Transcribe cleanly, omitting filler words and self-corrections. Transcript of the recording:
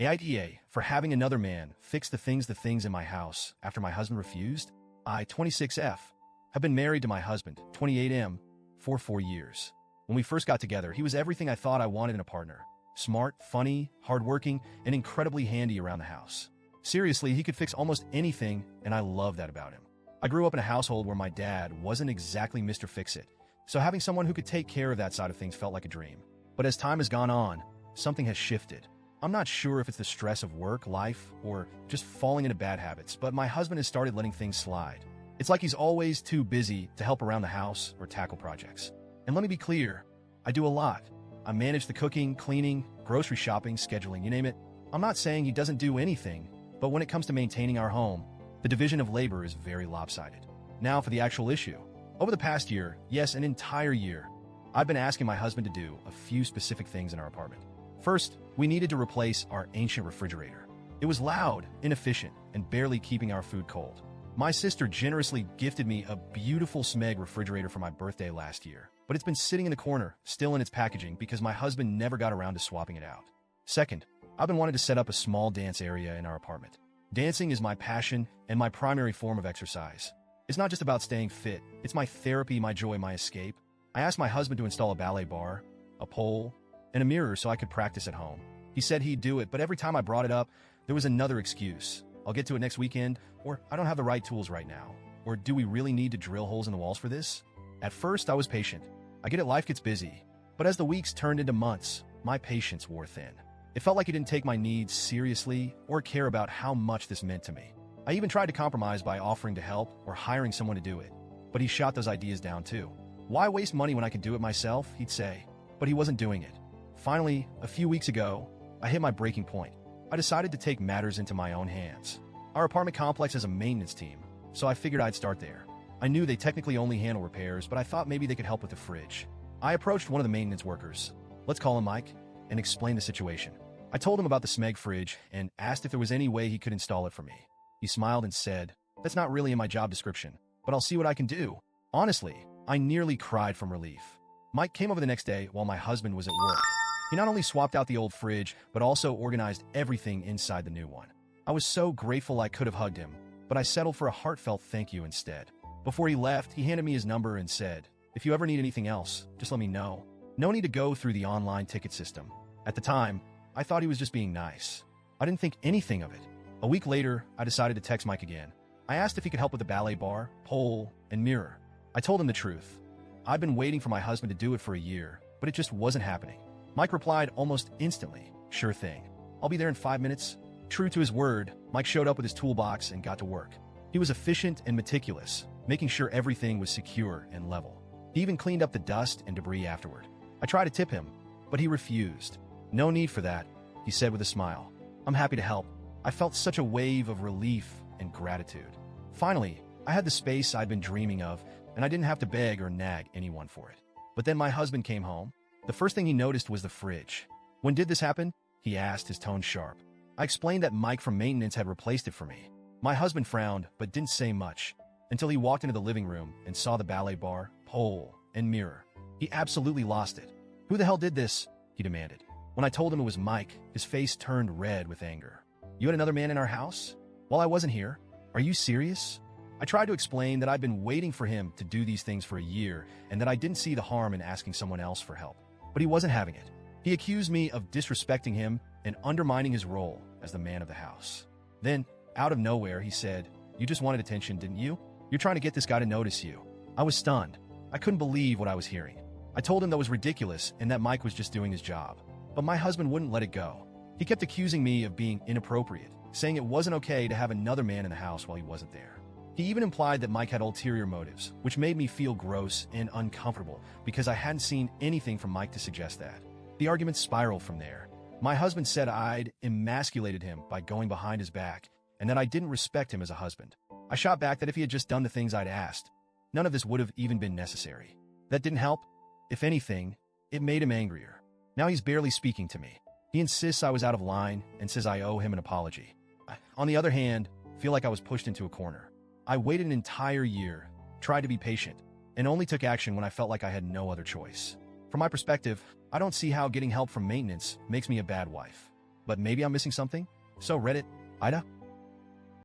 AITA for having another man fix the things in my house after my husband refused. I, 26F, have been married to my husband, 28M, for 4 years. When we first got together, he was everything I thought I wanted in a partner. Smart, funny, hardworking, and incredibly handy around the house. Seriously, he could fix almost anything, and I love that about him. I grew up in a household where my dad wasn't exactly Mr. Fix-It, so having someone who could take care of that side of things felt like a dream. But as time has gone on, something has shifted. I'm not sure if it's the stress of work, life, or just falling into bad habits, but my husband has started letting things slide. It's like he's always too busy to help around the house or tackle projects. And let me be clear, I do a lot. I manage the cooking, cleaning, grocery shopping, scheduling, you name it. I'm not saying he doesn't do anything, but when it comes to maintaining our home, the division of labor is very lopsided. Now for the actual issue. Over the past year, yes, an entire year, I've been asking my husband to do a few specific things in our apartment. First, we needed to replace our ancient refrigerator. It was loud, inefficient, and barely keeping our food cold. My sister generously gifted me a beautiful Smeg refrigerator for my birthday last year, but it's been sitting in the corner, still in its packaging, because my husband never got around to swapping it out. Second, I've been wanting to set up a small dance area in our apartment. Dancing is my passion and my primary form of exercise. It's not just about staying fit, it's my therapy, my joy, my escape. I asked my husband to install a ballet bar, a pole, and a mirror so I could practice at home. He said he'd do it, but every time I brought it up, there was another excuse. I'll get to it next weekend, or I don't have the right tools right now, or do we really need to drill holes in the walls for this? At first, I was patient. I get it, life gets busy. But as the weeks turned into months, my patience wore thin. It felt like he didn't take my needs seriously or care about how much this meant to me. I even tried to compromise by offering to help or hiring someone to do it, but he shot those ideas down too. Why waste money when I could do it myself, he'd say, but he wasn't doing it. Finally, a few weeks ago, I hit my breaking point. I decided to take matters into my own hands. Our apartment complex has a maintenance team, so I figured I'd start there. I knew they technically only handle repairs, but I thought maybe they could help with the fridge. I approached one of the maintenance workers, let's call him Mike, and explained the situation. I told him about the Smeg fridge and asked if there was any way he could install it for me. He smiled and said, "That's not really in my job description, but I'll see what I can do." Honestly, I nearly cried from relief. Mike came over the next day while my husband was at work. He not only swapped out the old fridge, but also organized everything inside the new one. I was so grateful I could have hugged him, but I settled for a heartfelt thank you instead. Before he left, he handed me his number and said, "If you ever need anything else, just let me know. No need to go through the online ticket system." At the time, I thought he was just being nice. I didn't think anything of it. A week later, I decided to text Mike again. I asked if he could help with the ballet bar, pole, and mirror. I told him the truth. I'd been waiting for my husband to do it for a year, but it just wasn't happening. Mike replied almost instantly, "Sure thing. I'll be there in 5 minutes." True to his word, Mike showed up with his toolbox and got to work. He was efficient and meticulous, making sure everything was secure and level. He even cleaned up the dust and debris afterward. I tried to tip him, but he refused. "No need for that," he said with a smile. "I'm happy to help." I felt such a wave of relief and gratitude. Finally, I had the space I'd been dreaming of, and I didn't have to beg or nag anyone for it. But then my husband came home. The first thing he noticed was the fridge. "When did this happen?" he asked, his tone sharp. I explained that Mike from maintenance had replaced it for me. My husband frowned, but didn't say much, until he walked into the living room and saw the ballet bar, pole, and mirror. He absolutely lost it. "Who the hell did this?" he demanded. When I told him it was Mike, his face turned red with anger. "You had another man in our house? While I wasn't here? Are you serious?" I tried to explain that I'd been waiting for him to do these things for a year and that I didn't see the harm in asking someone else for help. But he wasn't having it. He accused me of disrespecting him and undermining his role as the man of the house. Then, out of nowhere, he said, "You just wanted attention, didn't you? You're trying to get this guy to notice you." I was stunned. I couldn't believe what I was hearing. I told him that was ridiculous and that Mike was just doing his job. But my husband wouldn't let it go. He kept accusing me of being inappropriate, saying it wasn't okay to have another man in the house while he wasn't there. He even implied that Mike had ulterior motives, which made me feel gross and uncomfortable because I hadn't seen anything from Mike to suggest that. The argument spiraled from there. My husband said I'd emasculated him by going behind his back and that I didn't respect him as a husband. I shot back that if he had just done the things I'd asked, none of this would have even been necessary. That didn't help. If anything, it made him angrier. Now he's barely speaking to me. He insists I was out of line and says I owe him an apology. On the other hand, I feel like I was pushed into a corner. I waited an entire year, tried to be patient, and only took action when I felt like I had no other choice. From my perspective, I don't see how getting help from maintenance makes me a bad wife. But maybe I'm missing something? So Reddit, AITA?